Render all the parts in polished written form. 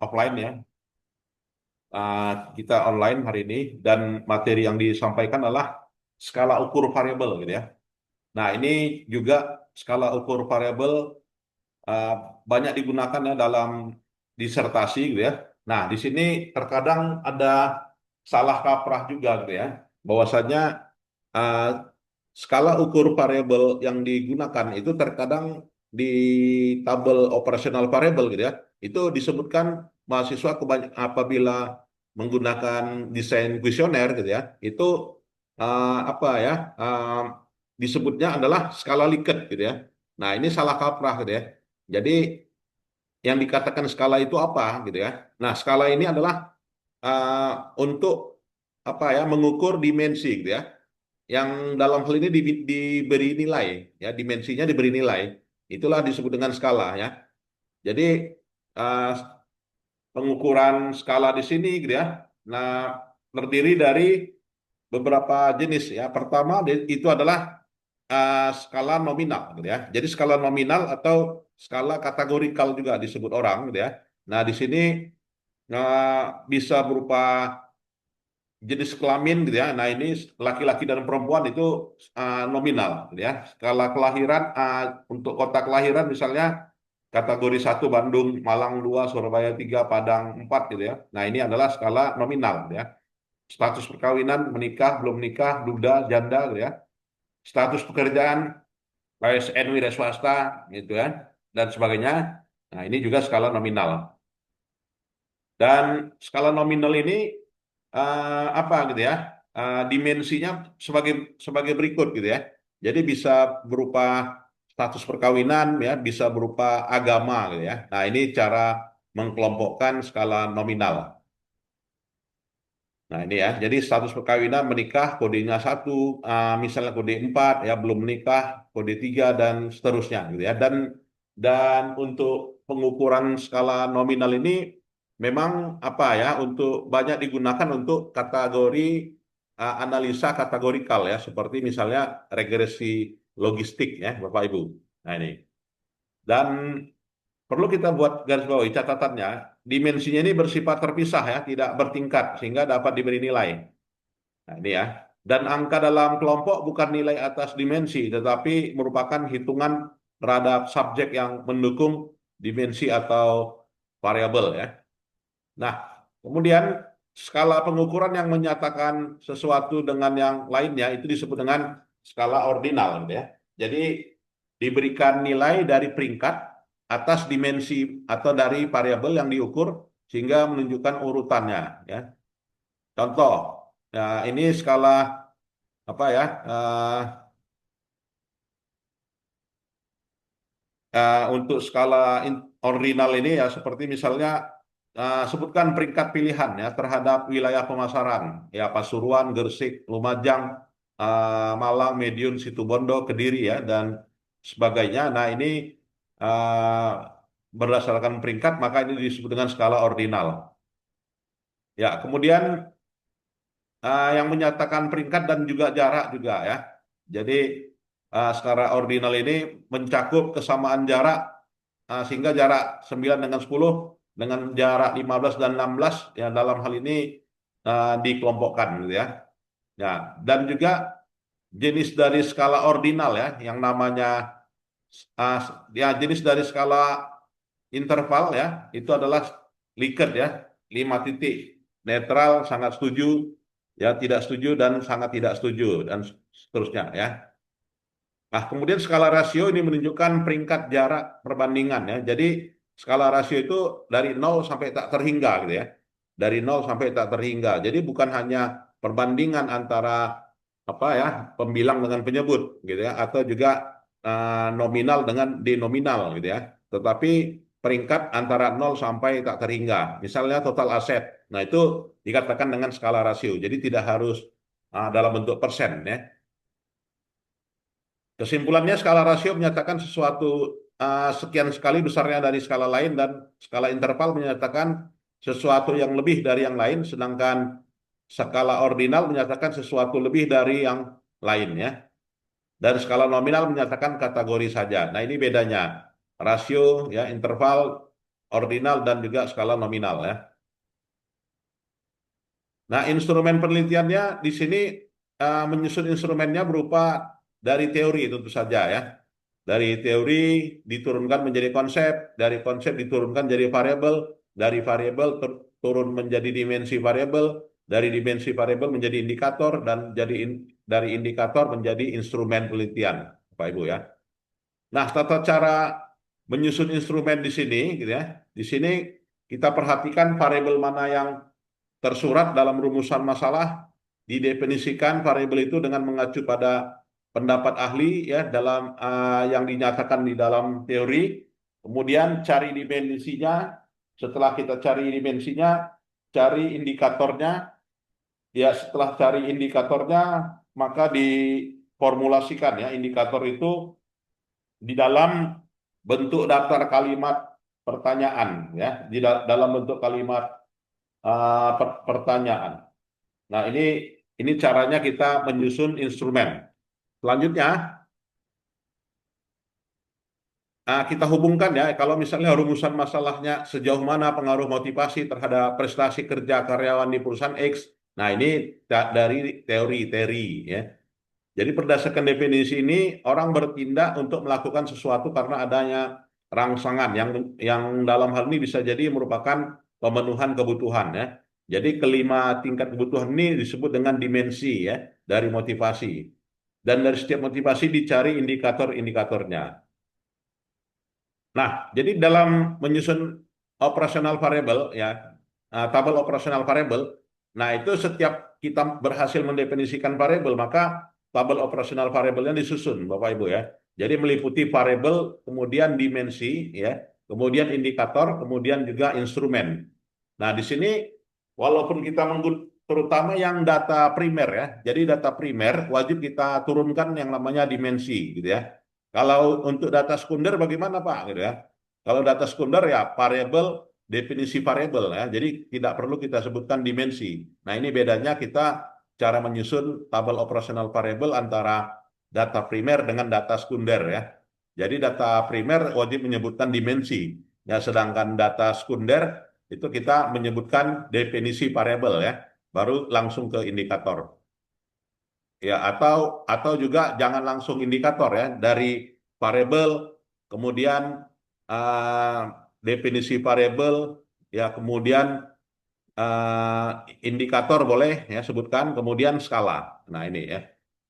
offline ya. Kita online hari ini dan materi yang disampaikan adalah skala ukur variabel gitu ya. Nah, ini juga skala ukur variabel uh, banyak digunakan ya dalam disertasi gitu ya. Nah, di sini terkadang ada salah kaprah juga gitu ya. Bahwasanya uh, skala ukur variabel yang digunakan itu terkadang di tabel operasional variabel gitu ya. Itu disebutkan mahasiswa apabila menggunakan desain kuesioner gitu ya, itu apa ya? Disebutnya adalah skala Likert gitu ya. Nah, ini salah kaprah gitu ya. Jadi yang dikatakan skala itu apa gitu ya. Nah, skala ini adalah untuk apa ya? Mengukur dimensi gitu ya. Yang dalam hal ini diberi nilai ya, dimensinya diberi nilai. Itulah disebut dengan skala ya. Jadi eh, pengukuran skala di sini gitu ya. Nah, terdiri dari beberapa jenis ya. Pertama itu adalah skala nominal gitu ya. Jadi skala nominal atau skala kategorikal juga disebut orang gitu ya. Nah, di sini bisa berupa jenis kelamin gitu ya. Nah, ini laki-laki dan perempuan itu nominal gitu ya. Skala kelahiran untuk kota kelahiran misalnya kategori satu Bandung, Malang 2, Surabaya 3, Padang 4 gitu ya. Nah, ini adalah skala nominal gitu ya. Status perkawinan, menikah, belum menikah, duda, janda gitu ya. Status pekerjaan, ASN, wira swasta gitu ya, dan sebagainya. Nah, ini juga skala nominal. Dan skala nominal ini apa gitu ya? Dimensinya sebagai sebagai berikut gitu ya. Jadi bisa berupa status perkawinan ya, bisa berupa agama gitu ya. Nah, ini cara mengkelompokkan skala nominal. Nah, ini ya. Jadi status perkawinan menikah kodenya satu, misalnya kode 4 ya belum menikah, kode 3 dan seterusnya gitu ya. Dan untuk pengukuran skala nominal ini memang apa ya untuk banyak digunakan untuk kategori analisa kategorikal ya seperti misalnya regresi logistik ya Bapak Ibu. Nah, ini. Dan perlu kita buat garis bawahi catatannya, dimensinya ini bersifat terpisah ya, tidak bertingkat sehingga dapat diberi nilai. Nah, ini ya. Dan angka dalam kelompok bukan nilai atas dimensi, tetapi merupakan hitungan terhadap subjek yang mendukung dimensi atau variabel ya. Nah, kemudian skala pengukuran yang menyatakan sesuatu dengan yang lainnya itu disebut dengan skala ordinal gitu ya. Jadi diberikan nilai dari peringkat atas dimensi atau dari variabel yang diukur sehingga menunjukkan urutannya ya. Contoh, nah ini skala apa ya? Untuk skala ordinal ini ya seperti misalnya sebutkan peringkat pilihan ya terhadap wilayah pemasaran ya Pasuruan, Gresik, Lumajang, Malang, Madiun, Situbondo, Kediri ya dan sebagainya. Nah, ini uh, berdasarkan peringkat maka ini disebut dengan skala ordinal. Ya, kemudian yang menyatakan peringkat dan juga jarak juga ya. Jadi skala ordinal ini mencakup kesamaan jarak sehingga jarak 9 dengan 10 dengan jarak 15 dan 16 ya dalam hal ini dikelompokkan gitu ya. Ya, dan juga jenis dari skala ordinal ya yang namanya uh, ya jenis dari skala interval ya itu adalah Likert ya 5 titik netral sangat setuju ya tidak setuju dan sangat tidak setuju dan seterusnya ya. Nah, kemudian skala rasio ini menunjukkan peringkat jarak perbandingan ya. Jadi skala rasio itu dari nol sampai tak terhingga gitu ya. Dari nol sampai tak terhingga. Jadi bukan hanya perbandingan antara apa ya, pembilang dengan penyebut gitu ya atau juga nominal dengan denominal gitu ya. Tetapi peringkat antara nol sampai tak terhingga. Misalnya total aset. Nah, itu dikatakan dengan skala rasio. Jadi tidak harus dalam bentuk persen ya. Kesimpulannya, skala rasio menyatakan sesuatu sekian sekali besarnya dari skala lain dan skala interval menyatakan sesuatu yang lebih dari yang lain, sedangkan skala ordinal menyatakan sesuatu lebih dari yang lain ya. Dan skala nominal menyatakan kategori saja. Nah, ini bedanya. Rasio ya interval ordinal, dan juga skala nominal ya. Nah, instrumen penelitiannya di sini menyusun instrumennya berupa dari teori tentu saja ya. Dari teori diturunkan menjadi konsep, dari konsep diturunkan jadi variabel, dari variabel turun menjadi dimensi variabel, dari dimensi variabel menjadi indikator, dan dari indikator menjadi instrumen penelitian, Bapak Ibu ya. Nah, tata cara menyusun instrumen di sini, gitu ya. Di sini kita perhatikan variabel mana yang tersurat dalam rumusan masalah, didefinisikan variabel itu dengan mengacu pada pendapat ahli ya dalam yang dinyatakan di dalam teori. Kemudian cari dimensinya. Setelah kita cari dimensinya, cari indikatornya. Ya, setelah cari indikatornya, maka diformulasikan ya indikator itu di dalam bentuk daftar kalimat pertanyaan ya, dalam bentuk kalimat pertanyaan. Nah, ini caranya kita menyusun instrumen. Selanjutnya, kita hubungkan ya, kalau misalnya rumusan masalahnya sejauh mana pengaruh motivasi terhadap prestasi kerja karyawan di perusahaan X. Nah, ini dari teori ya. Jadi berdasarkan definisi ini, orang bertindak untuk melakukan sesuatu karena adanya rangsangan yang dalam hal ini bisa jadi merupakan pemenuhan kebutuhan ya. Jadi kelima tingkat kebutuhan ini disebut dengan dimensi ya dari motivasi. Dan dari setiap motivasi dicari indikator-indikatornya. Nah, jadi dalam menyusun operasional variable ya, tabel operasional variable, nah itu setiap kita berhasil mendefinisikan variable, maka tabel operasional variabelnya disusun, Bapak Ibu ya. Jadi meliputi variable, kemudian dimensi ya, kemudian indikator, kemudian juga instrumen. Nah, di sini walaupun kita terutama yang data primer ya. Jadi data primer wajib kita turunkan yang namanya dimensi gitu ya. Kalau untuk data sekunder bagaimana Pak gitu ya? Kalau data sekunder ya variabel, definisi variabel ya. Jadi tidak perlu kita sebutkan dimensi. Nah, ini bedanya kita cara menyusun tabel operasional variabel antara data primer dengan data sekunder ya. Jadi data primer wajib menyebutkan dimensi. Ya, sedangkan data sekunder itu kita menyebutkan definisi variabel ya, baru langsung ke indikator. Ya, atau juga jangan langsung indikator ya, dari variabel kemudian uh, definisi variabel ya, kemudian uh, indikator boleh ya sebutkan, kemudian skala. Nah, ini ya.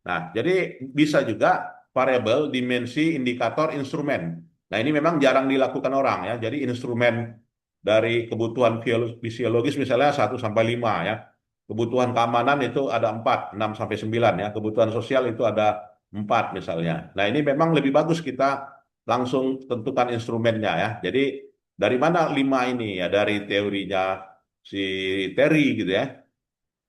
Nah, jadi bisa juga variabel, dimensi, indikator, instrumen. Nah, ini memang jarang dilakukan orang ya. Jadi instrumen dari kebutuhan fisiologis misalnya 1 sampai 5 ya. Kebutuhan keamanan itu ada 4, 6 sampai 9 ya. Kebutuhan sosial itu ada 4 misalnya. Nah, ini memang lebih bagus kita langsung tentukan instrumennya ya. Jadi dari mana 5 ini ya? Dari teorinya si Terry gitu ya.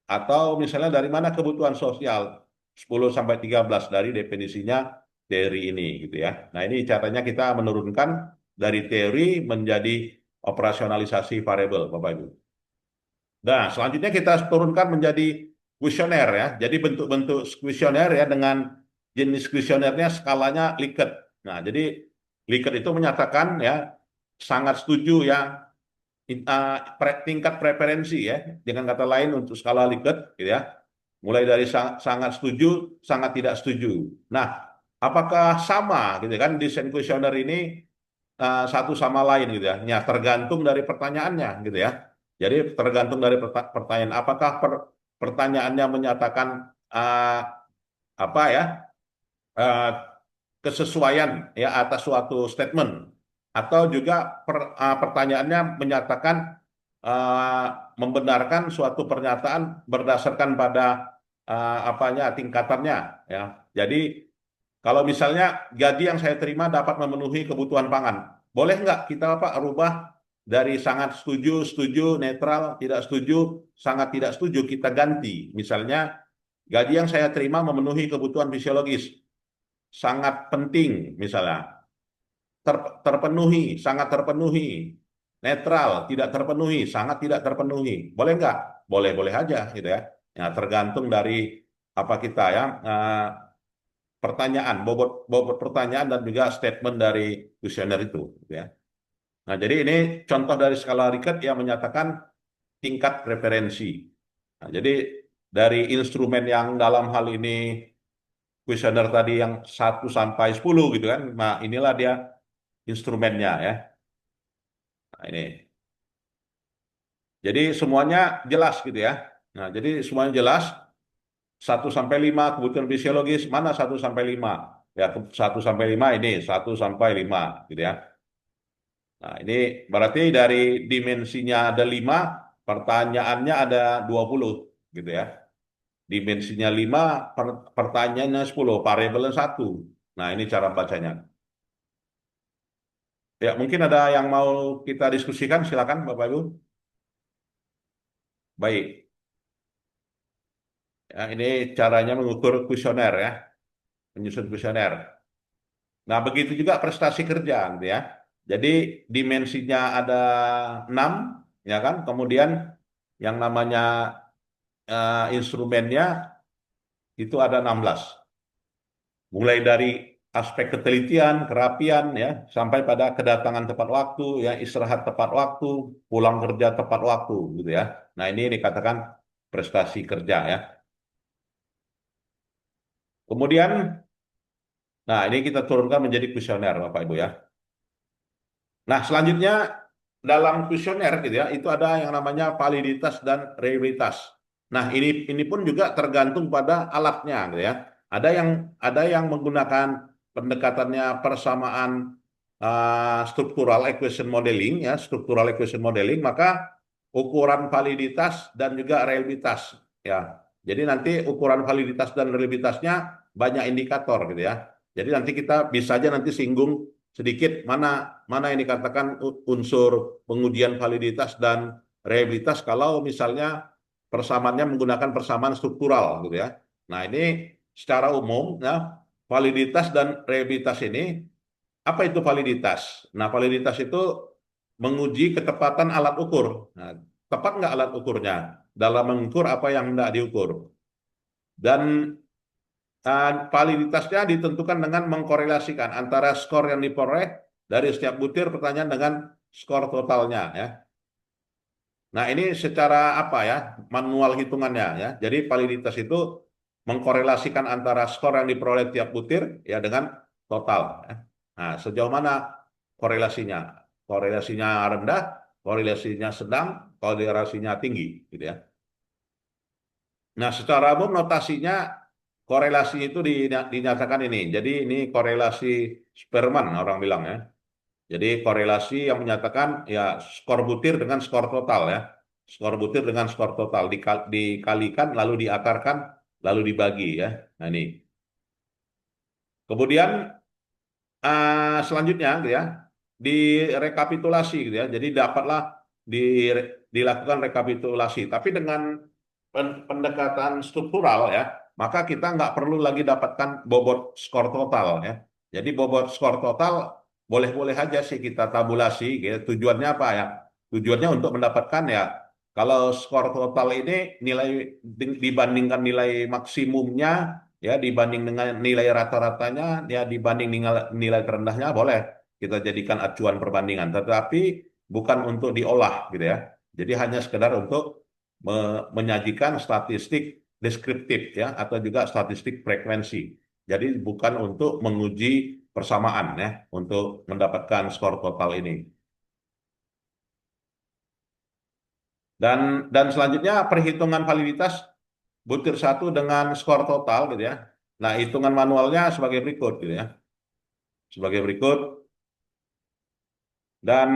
Atau misalnya dari mana kebutuhan sosial 10 sampai 13 dari definisinya teori ini gitu ya. Nah, ini caranya kita menurunkan dari teori menjadi operasionalisasi variabel, Bapak Ibu. Nah, selanjutnya kita turunkan menjadi kuesioner ya. Jadi bentuk-bentuk kuesioner ya dengan jenis kuesionernya skalanya Likert. Nah, jadi Likert itu menyatakan ya sangat setuju ya tingkat preferensi ya, dengan kata lain untuk skala Likert gitu ya, mulai dari sangat setuju, sangat tidak setuju. Nah, apakah sama gitu kan desain kuesioner ini satu sama lain gitu ya? Ya, tergantung dari pertanyaannya gitu ya. Jadi tergantung dari pertanyaan, apakah pertanyaannya menyatakan uh, apa ya uh, kesesuaian ya atas suatu statement, atau juga pertanyaannya menyatakan uh, membenarkan suatu pernyataan berdasarkan pada apanya tingkatannya ya. Jadi kalau misalnya gaji yang saya terima dapat memenuhi kebutuhan pangan, boleh nggak kita Pak rubah dari sangat setuju, setuju, netral, tidak setuju, sangat tidak setuju, kita ganti. Misalnya gaji yang saya terima memenuhi kebutuhan fisiologis, sangat penting misalnya, terpenuhi, sangat terpenuhi, netral, tidak terpenuhi, sangat tidak terpenuhi. Boleh nggak? Boleh-boleh aja gitu ya. Ya, tergantung dari apa kita ya, pertanyaan, bobot bobot pertanyaan dan juga statement dari kuesioner itu gitu ya. Nah, jadi ini contoh dari skala Likert yang menyatakan tingkat referensi. Nah, jadi dari instrumen yang dalam hal ini kuesioner tadi yang 1 sampai 10 gitu kan. Nah, inilah dia instrumennya ya. Nah, ini. Jadi semuanya jelas gitu ya. Nah, jadi semuanya jelas 1 sampai 5 kebutuhan fisiologis mana 1 sampai 5 ya 1 sampai 5 ini 1 sampai 5 gitu ya. Nah, ini berarti dari dimensinya ada 5, pertanyaannya ada 20 gitu ya. Dimensinya 5, pertanyaannya 10, variabelnya 1. Nah, ini cara bacanya. Ya, mungkin ada yang mau kita diskusikan, silakan Bapak Ibu. Baik, ya, ini caranya mengukur kuesioner ya, menyusun kuesioner. Nah, begitu juga prestasi kerja gitu ya. Jadi dimensinya ada 6, ya kan? Kemudian yang namanya instrumennya itu ada 16. Mulai dari aspek ketelitian, kerapian ya, sampai pada kedatangan tepat waktu ya, istirahat tepat waktu, pulang kerja tepat waktu gitu ya. Nah, ini dikatakan prestasi kerja ya. Kemudian nah ini kita turunkan menjadi kuesioner Bapak Ibu ya. Nah, selanjutnya dalam kuesioner gitu ya, itu ada yang namanya validitas dan reliabilitas. Nah, ini pun juga tergantung pada alatnya gitu ya. Ada yang menggunakan pendekatannya persamaan structural equation modeling ya, structural equation modeling, maka ukuran validitas dan juga reliabilitas ya. Jadi nanti ukuran validitas dan reliabilitasnya banyak indikator gitu ya. Jadi nanti kita bisa aja nanti singgung sedikit mana mana yang dikatakan unsur pengujian validitas dan reliabilitas kalau misalnya persamaannya menggunakan persamaan struktural gitu ya. Nah, ini secara umum ya validitas dan reliabilitas ini apa itu validitas? Nah, validitas itu menguji ketepatan alat ukur. Nah, tepat nggak alat ukurnya dalam mengukur apa yang hendak diukur? Dan validitasnya ditentukan dengan mengkorelasikan antara skor yang diperoleh dari setiap butir pertanyaan dengan skor totalnya ya. Nah, ini secara apa ya? Manual hitungannya ya. Jadi validitas itu mengkorelasikan antara skor yang diperoleh tiap butir ya dengan total ya. Nah, sejauh mana korelasinya? Korelasinya rendah, korelasinya sedang, korelasinya tinggi gitu ya. Nah, secara umum notasinya korelasi itu dinyatakan ini. Jadi ini korelasi Spearman orang bilang ya. Jadi korelasi yang menyatakan ya skor butir dengan skor total ya. Skor butir dengan skor total dikalikan lalu diakarkan lalu dibagi ya. Nah, ini. Kemudian selanjutnya gitu ya direkapitulasi gitu ya. Jadi dapatlah dilakukan rekapitulasi. Tapi dengan pendekatan struktural ya, maka kita nggak perlu lagi dapatkan bobot skor total ya. Jadi bobot skor total boleh-boleh aja sih kita tabulasi. Gitu. Tujuannya apa ya? Tujuannya untuk mendapatkan ya kalau skor total ini nilai dibandingkan nilai maksimumnya ya dibanding dengan nilai rata-ratanya ya dibanding nilai terendahnya boleh kita jadikan acuan perbandingan. Tetapi bukan untuk diolah gitu ya. Jadi hanya sekedar untuk menyajikan statistik deskriptif ya atau juga statistik frekuensi. Jadi bukan untuk menguji persamaan ya untuk mendapatkan skor total ini. Dan selanjutnya perhitungan validitas butir satu dengan skor total gitu ya. Nah, hitungan manualnya sebagai berikut gitu ya. Sebagai berikut dan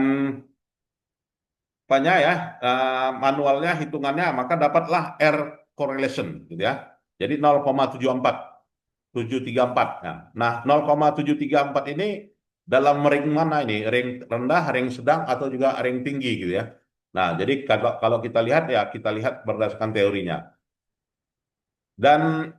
banyak ya manualnya hitungannya maka dapatlah R correlation gitu ya. Jadi 0,74 734. Nah, 0,734 ini dalam ring mana ini? Ring rendah, ring sedang, atau juga ring tinggi gitu ya. Nah, jadi kalau kita lihat ya, kita lihat berdasarkan teorinya. Dan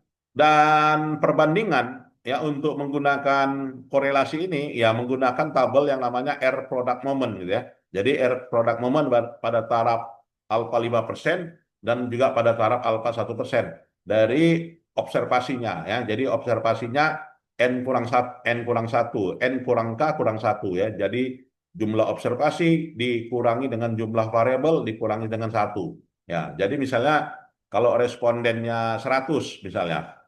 perbandingan ya untuk menggunakan korelasi ini ya menggunakan tabel yang namanya R product moment gitu ya. Jadi R product moment pada taraf alfa 5% dan juga pada taraf alfa 1% dari observasinya ya. Jadi observasinya N kurang 1, N kurang 1, N kurang K kurang 1 ya. Jadi jumlah observasi dikurangi dengan jumlah variabel dikurangi dengan 1. Ya, jadi misalnya kalau respondennya 100 misalnya,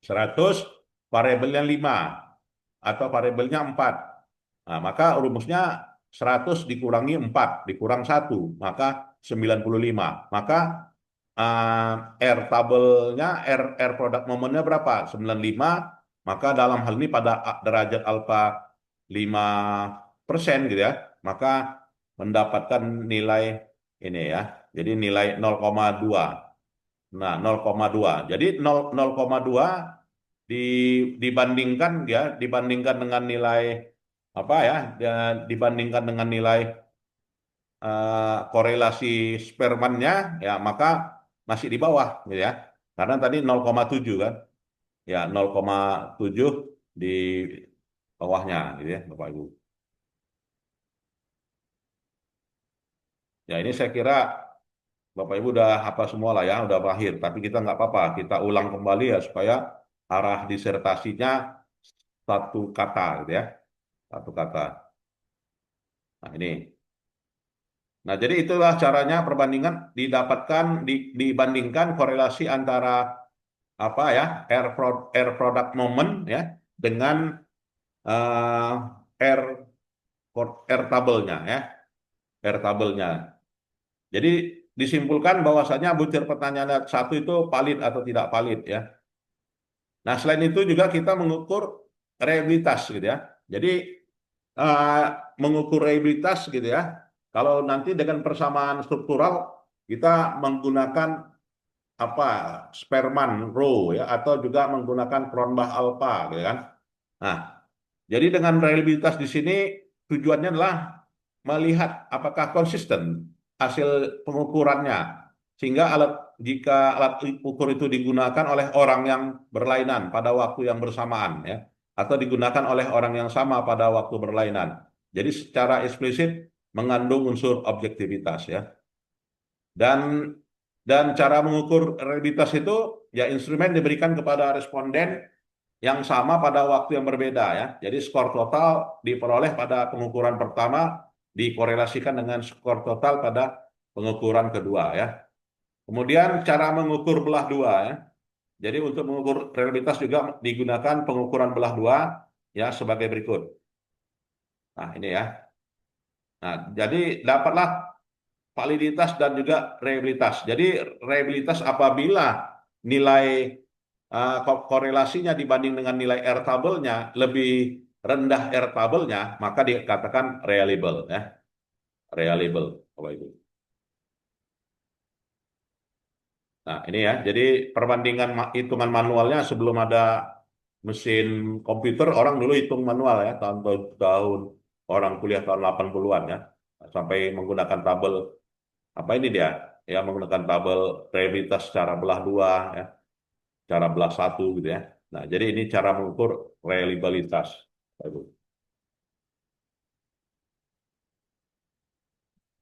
100 variabelnya 5 atau variabelnya 4. Nah, maka rumusnya 100 dikurangi 4 dikurang 1, maka 95. Maka R tabelnya, R product momennya berapa? 95. Maka dalam hal ini pada derajat alfa 5% gitu ya, maka mendapatkan nilai ini ya. Jadi nilai 0,2. Nah, 0,2. Jadi 0,2 dibandingkan ya, dibandingkan dengan nilai apa ya? Dibandingkan dengan nilai korelasi Spearman-nya ya, maka masih di bawah gitu ya. Karena tadi 0,7 kan. Ya, 0,7 di bawahnya gitu ya, Bapak Ibu. Ya, ini saya kira Bapak Ibu udah apa semua lah ya, udah berakhir. Tapi kita nggak apa-apa, kita ulang kembali ya supaya arah disertasinya satu kata gitu ya, satu kata. Nah, ini. Nah, jadi itulah caranya perbandingan dibandingkan korelasi antara apa ya, air product moment ya dengan eh, air air tabelnya ya, air tabelnya. Jadi disimpulkan bahwasanya butir pertanyaan satu itu valid atau tidak valid ya. Nah, selain itu juga kita mengukur reliabilitas gitu ya. Jadi eh, mengukur reliabilitas gitu ya. Kalau nanti dengan persamaan struktural kita menggunakan apa Spearman rho ya, atau juga menggunakan Cronbach alpha gitu kan. Nah, jadi dengan reliabilitas di sini tujuannya adalah melihat apakah konsisten hasil pengukurannya, sehingga jika alat ukur itu digunakan oleh orang yang berlainan pada waktu yang bersamaan ya, atau digunakan oleh orang yang sama pada waktu berlainan. Jadi secara eksplisit mengandung unsur objektivitas ya. Dan cara mengukur reliabilitas itu ya instrumen diberikan kepada responden yang sama pada waktu yang berbeda ya. Jadi skor total diperoleh pada pengukuran pertama dikorelasikan dengan skor total pada pengukuran kedua ya. Kemudian cara mengukur belah dua ya. Jadi untuk mengukur reliabilitas juga digunakan pengukuran belah dua ya sebagai berikut. Nah, ini ya. Nah, jadi dapatlah validitas dan juga reliabilitas. Jadi reliabilitas apabila nilai korelasinya dibanding dengan nilai R tabelnya lebih rendah R tabelnya, maka dikatakan reliable ya, reliable Bapak Ibu. Nah, ini ya. Jadi perbandingan hitungan manualnya sebelum ada mesin komputer, orang dulu hitung manual ya, tahun orang kuliah tahun 80-an ya, sampai menggunakan tabel apa ini dia? Ya menggunakan tabel reliabilitas secara belah dua ya, cara belah satu gitu ya. Nah, jadi ini cara mengukur reliabilitas. Ibu.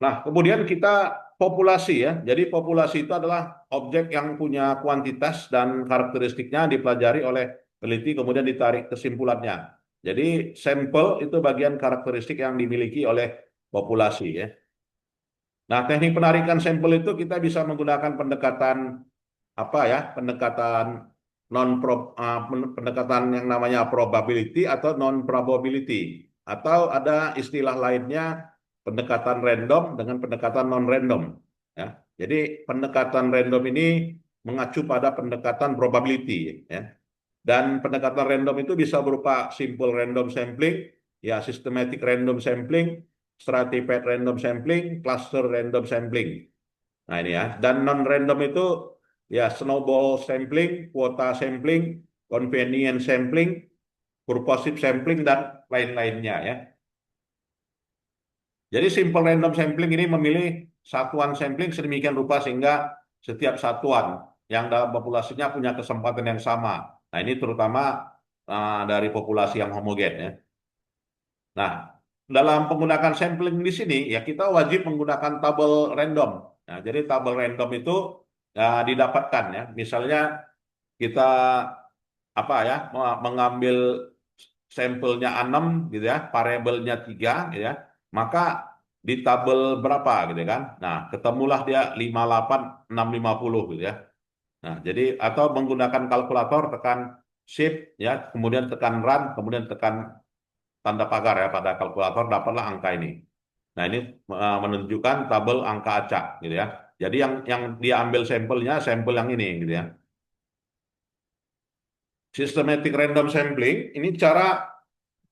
Nah, kemudian kita populasi ya. Jadi populasi itu adalah objek yang punya kuantitas dan karakteristiknya dipelajari oleh peneliti kemudian ditarik kesimpulannya. Jadi sampel itu bagian karakteristik yang dimiliki oleh populasi ya. Nah, teknik penarikan sampel itu kita bisa menggunakan pendekatan apa ya? Pendekatan pendekatan yang namanya probability atau non probability, atau ada istilah lainnya pendekatan random dengan pendekatan non random ya. Jadi pendekatan random ini mengacu pada pendekatan probability ya. Dan pendekatan random itu bisa berupa simple random sampling, ya systematic random sampling, stratified random sampling, cluster random sampling. Nah, ini ya. Dan non random itu ya snowball sampling, quota sampling, convenience sampling, purposive sampling dan lain-lainnya ya. Jadi simple random sampling ini memilih satuan sampling sedemikian rupa sehingga setiap satuan yang dalam populasinya punya kesempatan yang sama. Nah, ini terutama dari populasi yang homogen ya. Nah, dalam penggunaan sampling di sini ya kita wajib menggunakan tabel random. Nah, jadi tabel random itu ya, didapatkan ya. Misalnya kita apa ya mengambil sampelnya 6 gitu ya, variabelnya 3 gitu ya. maka di tabel berapa gitu kan. Nah, ketemulah dia 58,650 gitu ya. Nah, jadi atau menggunakan kalkulator tekan shift ya, kemudian tekan run, kemudian tekan tanda pagar ya pada kalkulator dapatlah angka ini. Nah, ini menunjukkan tabel angka acak gitu ya. Jadi yang dia ambil sampelnya sampel yang ini gitu ya. Systematic random sampling ini cara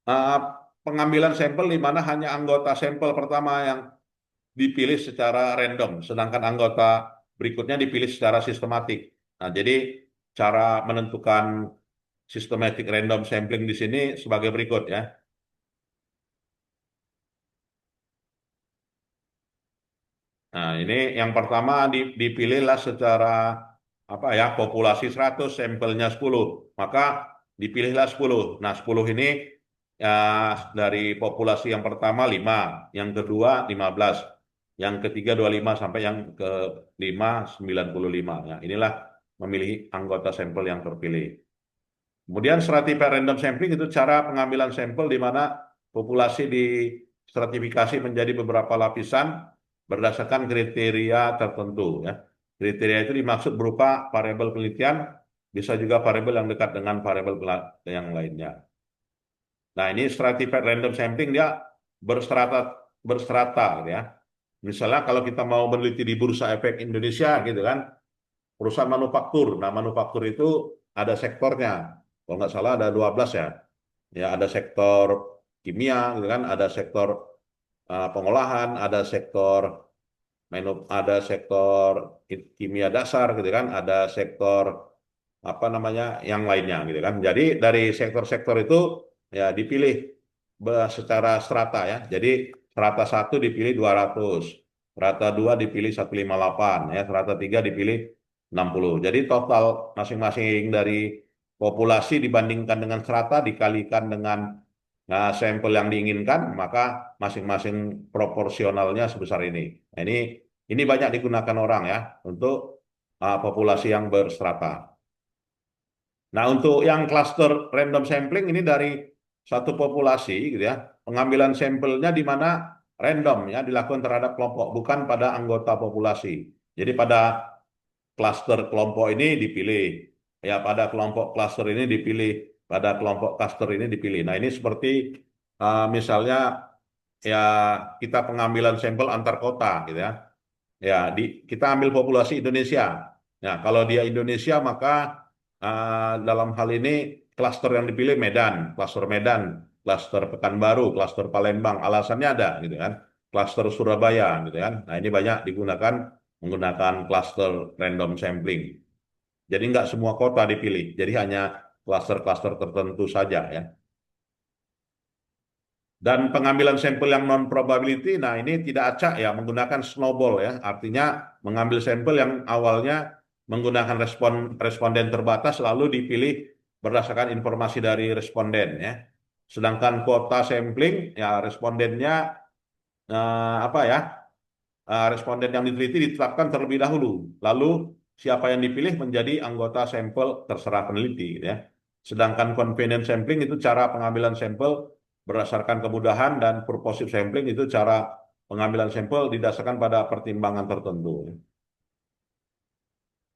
uh, pengambilan sampel di mana hanya anggota sampel pertama yang dipilih secara random, sedangkan anggota berikutnya dipilih secara sistematik. Nah, jadi cara menentukan systematic random sampling di sini sebagai berikut ya. Nah, ini yang pertama dipilihlah secara apa ya, populasi 100, sampelnya 10. Maka dipilihlah 10. Nah, 10 ini ya dari populasi yang pertama 5, yang kedua 15, yang ketiga 25 sampai yang kelima 95. Ya, inilah memilih anggota sampel yang terpilih. Kemudian stratified random sampling itu cara pengambilan sampel di mana populasi distratifikasi menjadi beberapa lapisan berdasarkan kriteria tertentu ya. Kriteria itu dimaksud berupa variabel penelitian, bisa juga variabel yang dekat dengan variabel yang lainnya. Nah, ini stratified random sampling dia berstrata berstrata gitu ya. Misalnya kalau kita mau meneliti di Bursa Efek Indonesia gitu kan, perusahaan manufaktur. Nah, manufaktur itu ada sektornya. Kalau nggak salah ada 12 ya. Ya, ada sektor kimia gitu kan, ada sektor pengolahan, ada sektor ada sektor kimia dasar gitu kan, ada sektor apa namanya yang lainnya gitu kan. Jadi dari sektor-sektor itu ya dipilih secara strata ya. Jadi strata 1 dipilih 200, strata 2 dipilih 158 ya, strata 3 dipilih 60. Jadi total masing-masing dari populasi dibandingkan dengan strata dikalikan dengan sampel yang diinginkan, maka masing-masing proporsionalnya sebesar ini. Nah, ini banyak digunakan orang ya untuk populasi yang berstrata. Nah, untuk yang cluster random sampling ini dari satu populasi gitu ya, pengambilan sampelnya di mana random ya dilakukan terhadap kelompok, bukan pada anggota populasi. Jadi pada cluster kelompok ini dipilih, ya pada kelompok cluster ini dipilih, pada kelompok cluster ini dipilih. Nah, ini seperti misalnya ya kita pengambilan sampel antar kota gitu ya. Ya, kita ambil populasi Indonesia. Nah, kalau dia Indonesia maka dalam hal ini klaster yang dipilih Medan, klaster Pekanbaru, klaster Palembang. Alasannya ada gitu kan. Klaster Surabaya gitu kan. Nah, ini banyak digunakan menggunakan klaster random sampling. Jadi nggak semua kota dipilih. Jadi hanya klaster-klaster tertentu saja ya. Dan pengambilan sampel yang non probability, nah ini tidak acak ya, menggunakan snowball ya, artinya mengambil sampel yang awalnya menggunakan responden terbatas lalu dipilih berdasarkan informasi dari responden ya. Sedangkan kuota sampling ya respondennya apa ya, responden yang diteliti ditetapkan terlebih dahulu, lalu siapa yang dipilih menjadi anggota sampel terserah peneliti gitu ya. Sedangkan convenience sampling itu cara pengambilan sampel berdasarkan kemudahan dan purposive sampling itu cara pengambilan sampel didasarkan pada pertimbangan tertentu.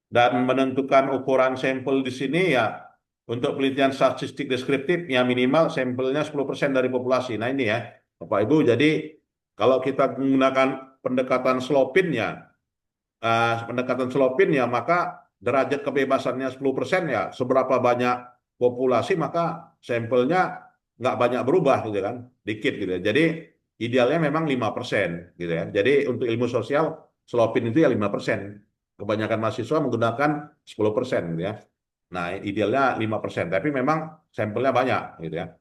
Dan menentukan ukuran sampel di sini ya untuk penelitian statistik deskriptif ya minimal sampelnya 10% dari populasi. Nah ini ya Bapak Ibu, jadi kalau kita menggunakan pendekatan slopin ya, maka derajat kebebasannya 10% ya seberapa banyak populasi maka sampelnya nggak banyak berubah gitu kan, dikit gitu ya. Jadi idealnya memang 5% gitu ya. Jadi untuk ilmu sosial slopin itu ya 5%. Kebanyakan mahasiswa menggunakan 10% gitu ya. Nah, idealnya 5%, tapi memang sampelnya banyak gitu ya.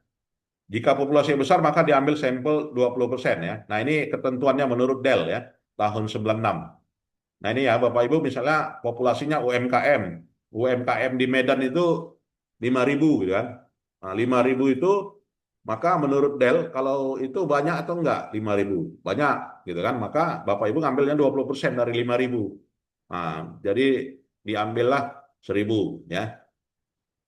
Jika populasi besar maka diambil sampel 20% ya. Nah, ini ketentuannya menurut Dell ya, tahun 96. Nah, ini ya Bapak Ibu misalnya populasinya UMKM. UMKM di Medan itu 5.000 gitu kan. Nah, 5.000 itu maka menurut Dell kalau itu banyak atau enggak 5.000? Banyak gitu kan. Maka Bapak Ibu ngambilnya 20% dari 5.000. Nah, jadi diambillah 1.000 ya.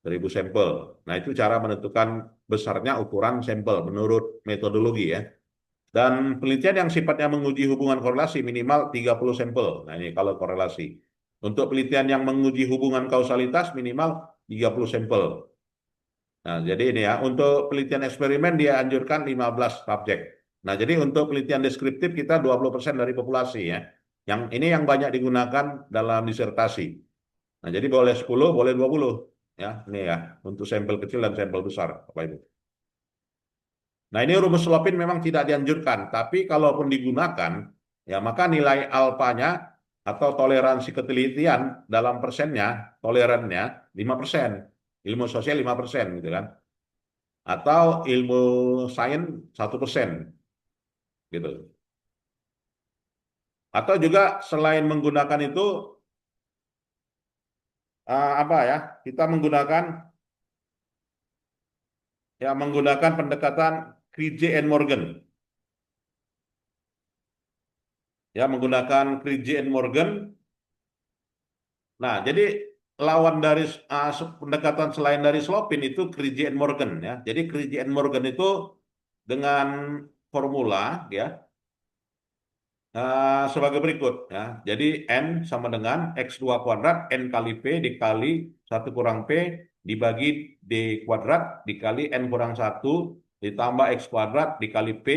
1.000 sampel. Nah, itu cara menentukan besarnya ukuran sampel menurut metodologi ya. Dan penelitian yang sifatnya menguji hubungan korelasi minimal 30 sampel. Nah, ini kalau korelasi. Untuk penelitian yang menguji hubungan kausalitas minimal 30 sampel. Nah, jadi ini ya, untuk penelitian eksperimen dia anjurkan 15 subjek. Nah, jadi untuk penelitian deskriptif kita 20% dari populasi ya. Yang ini yang banyak digunakan dalam disertasi. Nah, jadi boleh 10, boleh 20 ya. Ini ya, untuk sampel kecil dan sampel besar, Bapak Ibu. Nah, ini rumus Slopin memang tidak dianjurkan, tapi kalaupun digunakan, ya maka nilai alfanya atau toleransi ketelitian dalam persennya, tolerannya 5%, ilmu sosial 5% gitu kan, atau ilmu sains 1% gitu. Atau juga selain menggunakan itu apa ya, kita menggunakan pendekatan Krige and Morgan, ya menggunakan Krige and Morgan. Nah, jadi lawan dari pendekatan selain dari Slopin itu Krige and Morgan ya. Jadi Krige and Morgan itu dengan formula ya sebagai berikut ya. Jadi N sama dengan X2 kuadrat N kali P dikali 1 kurang P dibagi D kuadrat dikali N kurang 1 ditambah X kuadrat dikali P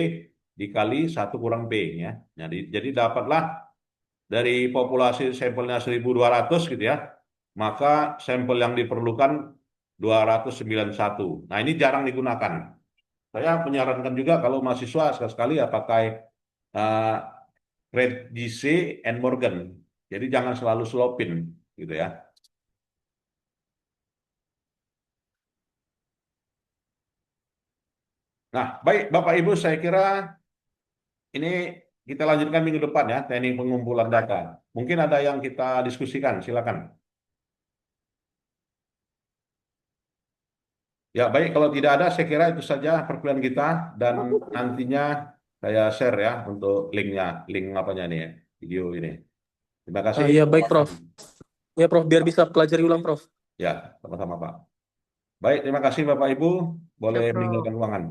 dikali 1 kurang P ya. Jadi dapatlah dari populasi sampelnya 1.200 gitu ya, maka sampel yang diperlukan 291. Nah, ini jarang digunakan. Saya menyarankan juga kalau mahasiswa sekali-sekali ya pakai uh, Grade GC and Morgan. Jadi jangan selalu Slopin gitu ya. Nah, baik Bapak Ibu, saya kira ini kita lanjutkan minggu depan ya, teknik pengumpulan data. Mungkin ada yang kita diskusikan, silakan. Ya, baik. Kalau tidak ada, saya kira itu saja perkuliahan kita dan nantinya saya share ya untuk linknya, link apanya nih ya, video ini. Terima kasih. Ya baik Prof. Ya Prof, biar bisa pelajari ulang Prof. Ya, sama-sama Pak. Baik, terima kasih Bapak Ibu. Boleh Ya, Prof. meninggalkan ruangan.